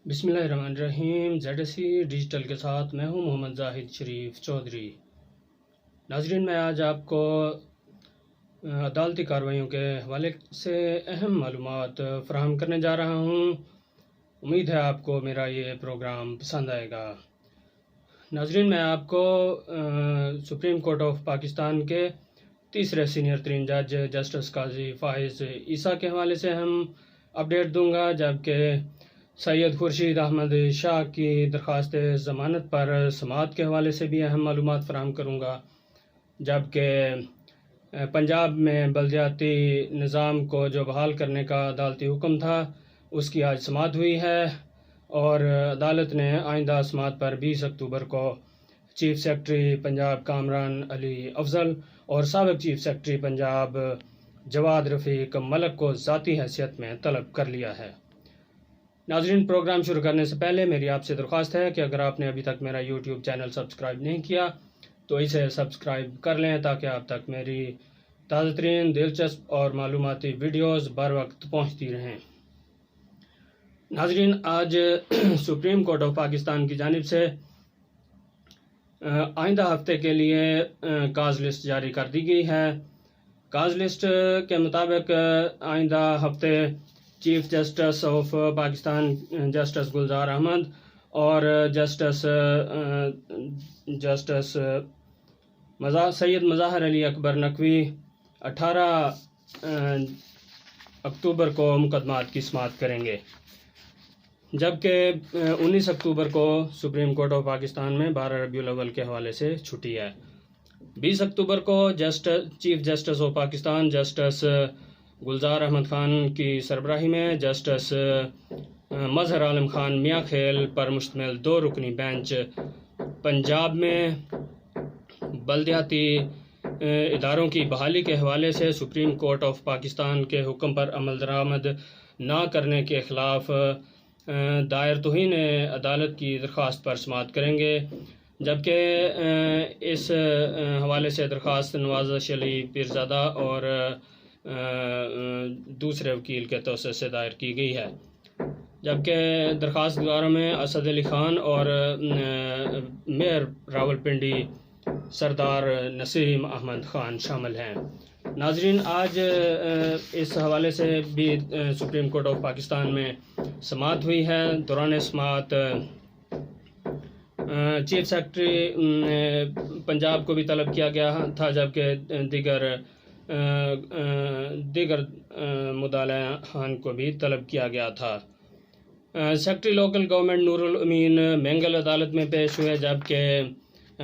बिस्मिल्लाहिर्रहमानिर्रहीम। ZSC digital के साथ मैं हूं मोहम्मद जाहिद शरीफ चौधरी। नाजरीन, मैं आज आपको अदालती कार्रवाइयों के हवाले से अहम मालूमात फ़राहम करने जा रहा हूं। उम्मीद है आपको मेरा ये प्रोग्राम पसंद आएगा। नाजरीन, मैं आपको सुप्रीम कोर्ट ऑफ पाकिस्तान के तीसरे सीनियर तरीन जज जस्टिस काजी फ़ाइज़ ईसा के हवाले से हम अपडेट दूंगा, जबकि सैयद खुर्शीद अहमद शाह की दरख्वास्त ज़मानत पर समाअत के हवाले से भी अहम मालूमात फ़राहम करूँगा। जबकि पंजाब में बलदियाती निज़ाम को जो बहाल करने का अदालती हुक्म था, उसकी आज समाअत हुई है और अदालत ने आइंदा समाअत पर 20 अक्टूबर को चीफ सेक्रेटरी पंजाब कामरान अली अफजल और साबिक़ चीफ सेक्रेटरी पंजाब जवाद रफ़ीक मलक को ज़ाती हैसियत में तलब कर लिया है। नाज़रीन, प्रोग्राम शुरू करने से पहले मेरी आपसे दरख्वास्त है कि अगर आपने अभी तक मेरा यूट्यूब चैनल सब्सक्राइब नहीं किया तो इसे सब्सक्राइब कर लें, ताकि आप तक मेरी ताज़ा तरीन, दिलचस्प और मालूमाती वीडियोज़ बर वक्त पहुँचती रहें। नाज़रीन, आज सुप्रीम कोर्ट ऑफ पाकिस्तान की जानिब से आइंदा हफ्ते के लिए काज लिस्ट जारी कर दी गई है। काज लिस्ट के मुताबिक आइंदा हफ्ते chief justice of Pakistan justice Gulzar Ahmed और जस्टिस सैयद मज़ाहर अली अकबर नकवी 18 अक्टूबर को मुकदमात की समाअत करेंगे, जबकि 19 अक्टूबर को सुप्रीम कोर्ट ऑफ पाकिस्तान में 12 रबीउल अव्वल के हवाले से छुट्टी है। 20 अक्टूबर को chief justice of Pakistan justice Gulzar Ahmed Khan की सरबराही में जस्टिस मजहर आलम खान मियाँ खेल पर मुश्तमिल 2 रुकनी बेंच पंजाब में बलदियाती इदारों की बहाली के हवाले से सुप्रीम कोर्ट ऑफ पाकिस्तान के हुक्म पर अमल दरामद ना करने के ख़िलाफ़ दायर तौहीन अदालत की दरख्वास्त पर समाअत करेंगे, जबकि इस हवाले से दरख्वास्त नवाज अली पीरज़ादा और दूसरे वकील के तौसीए से दायर की गई है। जबकि दरख्वास्तगारों में असद अली ख़ान और मेयर रावलपिंडी सरदार नसीम अहमद ख़ान शामिल हैं। नाजरीन, आज इस हवाले से भी सुप्रीम कोर्ट ऑफ पाकिस्तान में समाअत हुई है। दौरान समाअत चीफ सेक्रेटरी पंजाब को भी तलब किया गया था, जबकि दीगर मुद्दालान को भी तलब किया गया था। Secretary local government Noorul Amin Mengal अदालत में पेश हुए, जबकि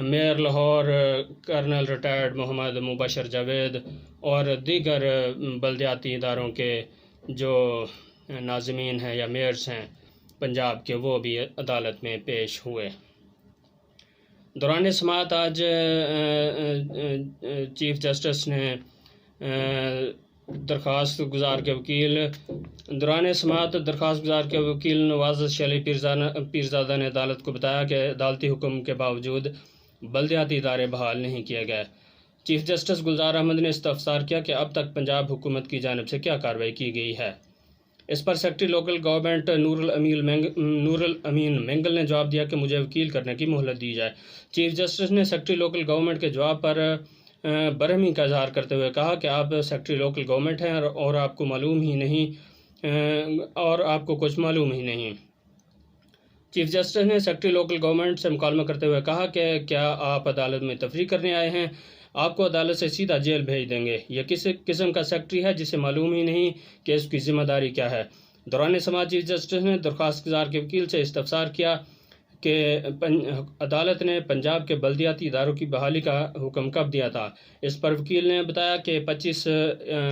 mayor Lahore colonel retired Mohammad Mubashar Javed और दीगर बलदियाती इदारों के जो नाज़मीन हैं या मेयर्स हैं पंजाब के, वो भी अदालत में पेश हुए। दौरान समाअत आज चीफ जस्टिस ने दरख्वास्त गुजार के वकील नवाज अली पीरज़ादा ने अदालत को बताया कि अदालती हुक्म के बावजूद बलदियाती इदारे बहाल नहीं किए गए। चीफ जस्टिस गुलजार अहमद ने इस्तफसार किया कि अब तक पंजाब हुकूमत की जानिब से क्या कार्रवाई की गई है। इस पर secretary local government Noorul Amin Mengal ने जवाब दिया कि मुझे वकील करने की मोहलत दी जाए। चीफ जस्टिस ने सेक्रेटरी लोकल गवर्नमेंट के जवाब पर बरहमी का इजहार करते हुए कहा कि आप सेक्रेटरी लोकल गवर्नमेंट हैं और आपको कुछ मालूम ही नहीं। चीफ जस्टिस ने सेक्रेटरी लोकल गवर्नमेंट से मुकालमा करते हुए कहा कि क्या आप अदालत में तफरीक करने आए हैं? आपको अदालत से सीधा जेल भेज देंगे। यह किस किस्म का सेक्रेटरी है जिसे मालूम ही नहीं कि इसकी जिम्मेदारी क्या है। दौरान समाअत चीफ जस्टिस ने दरख्वास्त गुजार के वकील से इस्तफसार किया कि अदालत ने पंजाब के बलदियाती इदारों की बहाली का हुक्म कब दिया था। इस पर वकील ने बताया कि 25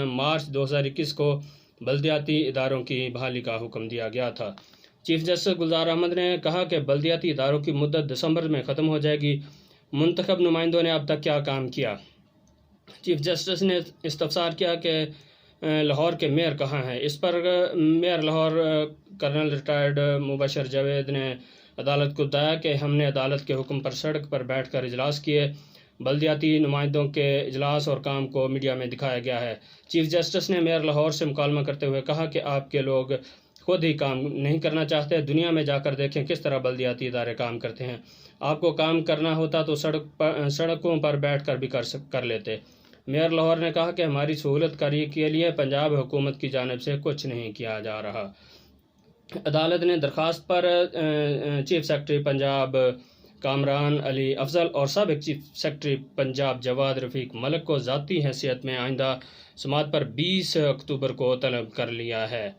मार्च 2021 को बलदियाती इदारों की बहाली का हुक्म दिया गया था। चीफ जस्टिस गुलजार अहमद ने कहा कि बलदियाती इदारों की मुद्दत दिसंबर में ख़त्म हो जाएगी। मुंतखब नुमाइंदों ने अब तक क्या काम किया। चीफ जस्टिस ने इस्तफसार किया कि लाहौर के मेयर कहाँ हैं। इस पर mayor Lahore colonel retired Mubashar Javed ने अदालत को बताया कि हमने अदालत के हुक्म पर सड़क पर बैठकर इजलास किए। बल्दियाती नुमाइंदों के इजलास और काम को मीडिया में दिखाया गया है। चीफ जस्टिस ने मेयर लाहौर से मुकालमा करते हुए कहा कि आपके लोग खुद ही काम नहीं करना चाहते। दुनिया में जाकर देखें किस तरह बल्दियाती इदारे काम करते हैं। आपको काम करना होता तो सड़कों पर बैठ कर भी कर लेते। मेयर लाहौर ने कहा कि हमारी सहूलत कारी के लिए पंजाब हुकूमत की जानिब से कुछ नहीं किया जा रहा। अदालत ने दरख्वास्त पर चीफ सेक्रेटरी पंजाब कामरान अली अफजल और साबिक चीफ सेक्रेटरी पंजाब जवाद रफ़ीक मलिक को ज़ाती हैसियत में आइंदा समात पर 20 अक्टूबर को तलब कर लिया है,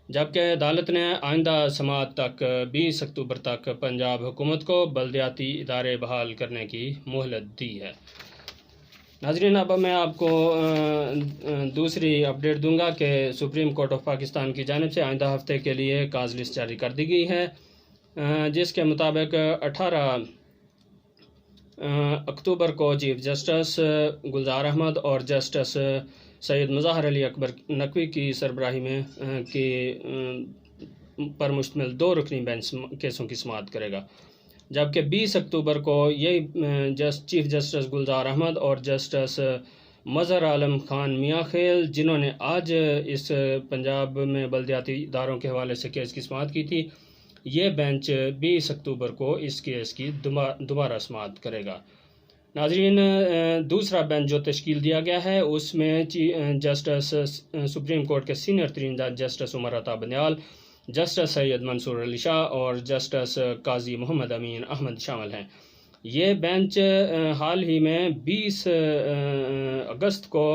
जबकि अदालत ने आइंदा समात तक 20 अक्टूबर तक पंजाब हुकूमत को बल्दियाती इदारे बहाल करने की मोहलत दी है। नाज़रीन, अब मैं आपको दूसरी अपडेट दूंगा कि सुप्रीम कोर्ट ऑफ पाकिस्तान की जानिब से आइंदा हफ्ते के लिए काज लिस्ट जारी कर दी गई है, जिसके मुताबिक 18 अक्टूबर को चीफ जस्टिस गुलजार अहमद और जस्टिस सैयद मुज़ाहर अली अकबर नकवी की सरबराही में पर मुश्तमिल 2 रुकनी बेंच केसों की समाअत करेगा, जबकि 20 अक्टूबर को यही चीफ जस्टिस गुलजार अहमद और जस्टिस मज़हर आलम खान मियाँ खेल, जिन्होंने आज इस पंजाब में बल्दियाती इदारों के हवाले से केस की समाअत की थी, ये बेंच 20 अक्टूबर को इस केस की दोबारा समाअत करेगा। नाज़रीन, दूसरा बेंच जो तश्कील दिया गया है उसमें जस्टिस सुप्रीम कोर्ट के सीनियर तरीन जज जस्टिस उमर अता बंदयाल, जस्टिस सैयद मंसूर अली शाह और जस्टिस काजी मोहम्मद अमीन अहमद शामिल हैं। ये बेंच हाल ही में 20 अगस्त को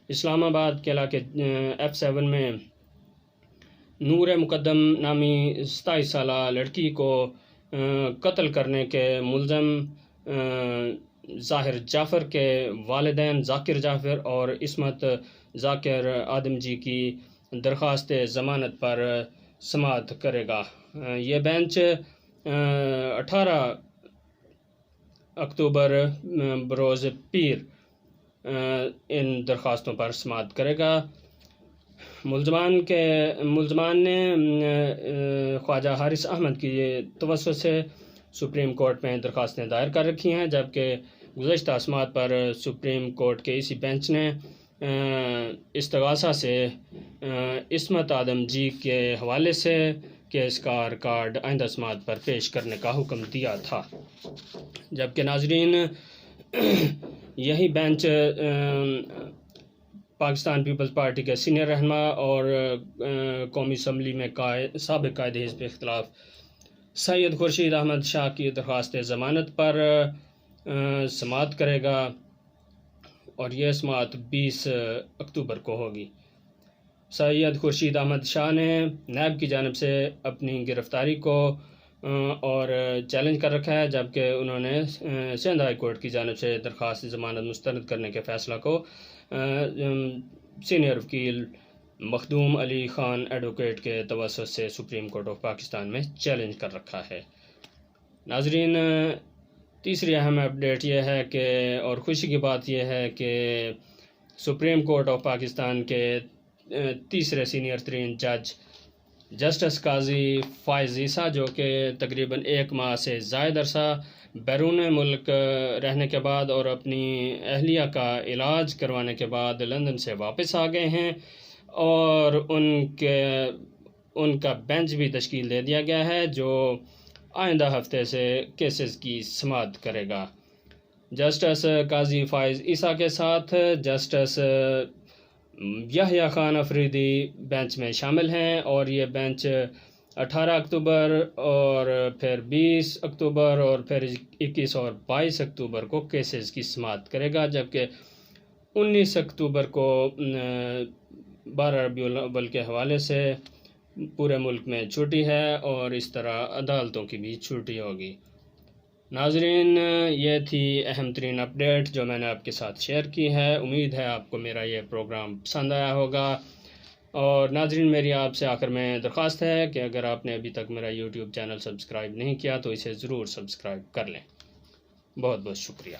इस्लामाबाद के इलाके F7 में नूर मुकद्दम नामी 27 साला लड़की को कत्ल करने के मुलज़म ज़ाहिर जाफ़र के वालिदैन ज़ाकिर जाफ़र और इस्मत ज़ाकिर आदमजी की दरख्वास्त ज़मानत पर समाअत करेगा। ये बेंच 18 अक्टूबर बरोज़ पीर इन दरख्वास्तों पर समाअत करेगा। मुलजमान ने ख्वाजा हारिस अहमद की तवस्सुत से सुप्रीम कोर्ट में दरख्वास्तें दायर कर रखी हैं, जबकि गुज़श्ता समाअत पर सुप्रीम कोर्ट के इसी बेंच ने इस्तगासा से इस्मत आदम जी के हवाले से केस का रिकॉर्ड आइंदा समाअत पर पेश करने का हुक्म दिया था। जबकि नाजरीन, यही बेंच पाकिस्तान पीपल्स पार्टी के सीनियर रहनुमा और कौमी असम्बली में साबिक़ कायदे हिज़्ब इख्तिलाफ सैयद खुर्शीद अहमद शाह की दरख्वास्त ज़मानत पर समाअत करेगा और यह समाअत 20 अक्टूबर को होगी। सैयद खुर्शीद अहमद शाह ने नैब की जानिब से अपनी गिरफ़्तारी को और चैलेंज कर रखा है, जबकि उन्होंने सिंध हाई कोर्ट की जानिब से दरख्वास्त ज़मानत मुस्तरद करने के फ़ैसला को सीनियर वकील मखदूम अली ख़ान एडवोकेट के तवस्सुत से सुप्रीम कोर्ट ऑफ पाकिस्तान में चैलेंज कर रखा है। नाजरीन, तीसरी अहम अपडेट यह है कि और खुशी की बात यह है कि सुप्रीम कोर्ट ऑफ पाकिस्तान के तीसरे सीनियर तरीन जज जस्टिस काजी फ़ाइज़ ईसा, जो कि तकरीबन 1 माह से ज़ायद अरसा बैरून मुल्क रहने के बाद और अपनी अहलिया का इलाज करवाने के बाद लंदन से वापस आ गए हैं और उनका बेंच भी तश्कील दे दिया गया है, जो आइंदा हफ्ते से केसेस की समाअत करेगा। जस्टिस काजी फ़ाइज़ ईसा के साथ जस्टिस यहया खान अफरीदी बेंच में शामिल हैं और ये बेंच 18 अक्टूबर और फिर 20 अक्टूबर और फिर 21 और 22 अक्टूबर को केसेस की समाअत करेगा, जबकि 19 अक्टूबर को 12 रबीउल अव्वल के हवाले से पूरे मुल्क में छुट्टी है और इस तरह अदालतों की भी छुट्टी होगी। नाजरीन, ये थी अहम तरीन अपडेट जो मैंने आपके साथ शेयर की है। उम्मीद है आपको मेरा ये प्रोग्राम पसंद आया होगा। और नाजरीन, मेरी आपसे आखिर में दरख्वास्त है कि अगर आपने अभी तक मेरा YouTube चैनल सब्सक्राइब नहीं किया तो इसे ज़रूर सब्सक्राइब कर लें। बहुत बहुत शुक्रिया।